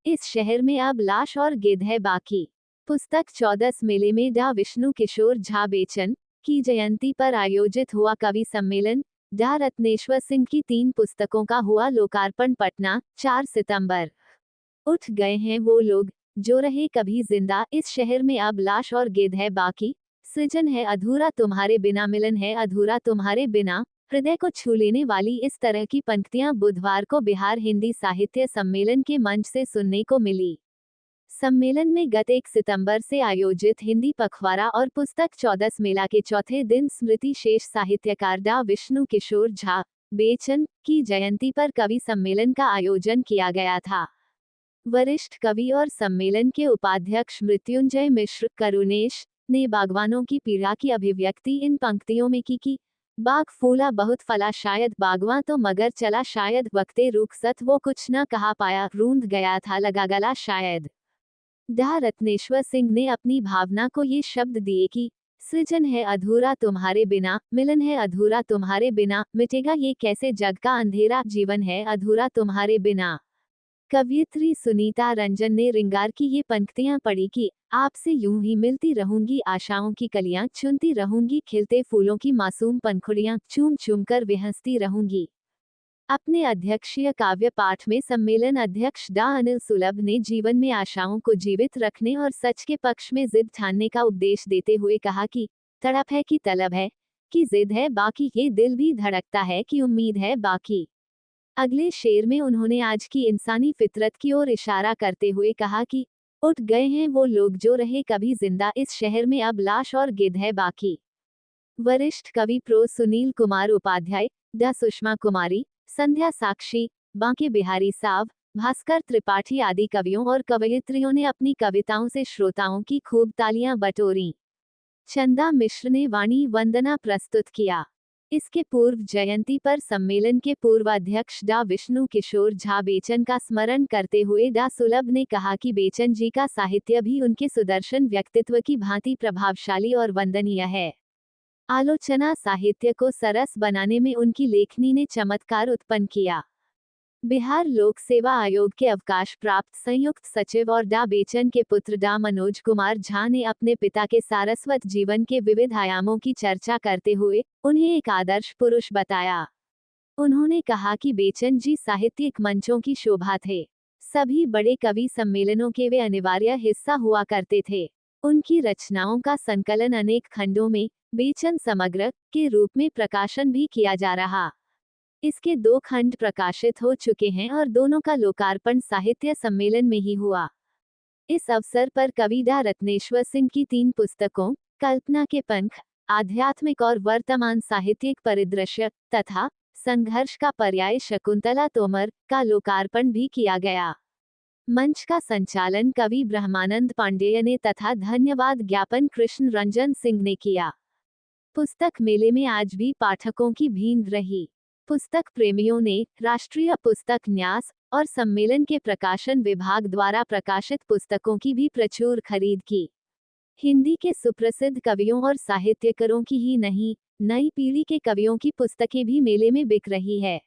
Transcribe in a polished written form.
इस शहर में अब लाश और गिद्ध है बाकी। पुस्तक 14 मेले में डॉ विष्णु किशोर झा बेचन की जयंती पर आयोजित हुआ कवि सम्मेलन। डॉ रत्नेश्वर सिंह की 3 पुस्तकों का हुआ लोकार्पण पटना, 4 सितंबर। उठ गए हैं वो लोग जो रहे कभी जिंदा, इस शहर में अब लाश और गिद्ध है बाकी। सृजन है अधूरा तुम्हारे बिना, मिलन है अधूरा तुम्हारे बिना। हृदय को छू लेने वाली इस तरह की पंक्तियां बुधवार को बिहार हिंदी साहित्य सम्मेलन के मंच से सुनने को मिली। सम्मेलन में गत 1 सितंबर से आयोजित हिंदी पखवाड़ा और पुस्तक 14 मेला के चौथे दिन स्मृति शेष साहित्यकार डॉ विष्णु किशोर झा बेचन की जयंती पर कवि सम्मेलन का आयोजन किया गया था। वरिष्ठ कवि और सम्मेलन के उपाध्यक्ष मृत्युंजय मिश्र करुणेश ने बागवानों की पीड़ा की अभिव्यक्ति इन पंक्तियों में की। बाग फूला बहुत फला शायद बागवां तो मगर चला शायद, वक्ते रुखसत वो कुछ न कहा पाया, रूंध गया था लगा गला शायद। डॉ रत्नेश्वर सिंह ने अपनी भावना को ये शब्द दिए कि सृजन है अधूरा तुम्हारे बिना, मिलन है अधूरा तुम्हारे बिना, मिटेगा ये कैसे जग का अंधेरा, जीवन है अधूरा तुम्हारे बिना। कवयित्री सुनीता रंजन ने रिंगार की ये पंक्तियां पढ़ी कि आपसे यूं ही मिलती रहूंगी आशाओं की कलियां, चुनती रहूंगी खिलते फूलों की मासूम पंखुड़ियां, चूम चूम कर विहंसती रहूंगी। अपने अध्यक्षीय काव्य पाठ में सम्मेलन अध्यक्ष डॉ अनिल सुलभ ने जीवन में आशाओं को जीवित रखने और सच के पक्ष में जिद ठानने का उपदेश देते हुए कहा कि तड़प है कि तलब है कि जिद है बाकी, ये दिल भी धड़कता है कि उम्मीद है बाकी। अगले शेर में उन्होंने आज की इंसानी फितरत की ओर इशारा करते हुए कहा कि उठ गए हैं वो लोग जो रहे कभी जिंदा, इस शहर में अब लाश और गिद्ध है बाकी। वरिष्ठ कवि प्रो सुनील कुमार उपाध्याय, डॉ सुषमा कुमारी, संध्या साक्षी, बांके बिहारी साव, भास्कर त्रिपाठी आदि कवियों और कवयित्रियों ने अपनी कविताओं से श्रोताओं की खूब तालियां बटोरी। चंदा मिश्र ने वाणी वंदना प्रस्तुत किया। इसके पूर्व जयंती पर सम्मेलन के पूर्व अध्यक्ष डॉ विष्णु किशोर झा बेचन का स्मरण करते हुए डॉ सुलभ ने कहा कि बेचन जी का साहित्य भी उनके सुदर्शन व्यक्तित्व की भांति प्रभावशाली और वंदनीय है। आलोचना साहित्य को सरस बनाने में उनकी लेखनी ने चमत्कार उत्पन्न किया। बिहार लोक सेवा आयोग के अवकाश प्राप्त संयुक्त सचिव और डॉ बेचन के पुत्र डॉ मनोज कुमार झा ने अपने पिता के सारस्वत जीवन के विविध आयामों की चर्चा करते हुए उन्हें एक आदर्श पुरुष बताया। उन्होंने कहा कि बेचन जी साहित्यिक मंचों की शोभा थे। सभी बड़े कवि सम्मेलनों के वे अनिवार्य हिस्सा हुआ करते थे। उनकी रचनाओं का संकलन अनेक खंडों में बेचन समग्र के रूप में प्रकाशन भी किया जा रहा। इसके 2 खंड प्रकाशित हो चुके हैं और दोनों का लोकार्पण साहित्य सम्मेलन में ही हुआ। इस अवसर पर कवि डॉ रत्नेश्वर सिंह की 3 पुस्तकों कल्पना के पंख, आध्यात्मिक और वर्तमान साहित्यिक परिदृश्य तथा संघर्ष का पर्याय शकुंतला तोमर का लोकार्पण भी किया गया। मंच का संचालन कवि ब्रह्मानंद पांडेय ने तथा धन्यवाद ज्ञापन कृष्ण रंजन सिंह ने किया। पुस्तक मेले में आज भी पाठकों की भीड़ रही। पुस्तक प्रेमियों ने राष्ट्रीय पुस्तक न्यास और सम्मेलन के प्रकाशन विभाग द्वारा प्रकाशित पुस्तकों की भी प्रचुर खरीद की। हिंदी के सुप्रसिद्ध कवियों और साहित्यकारों की ही नहीं, नई पीढ़ी के कवियों की पुस्तकें भी मेले में बिक रही है।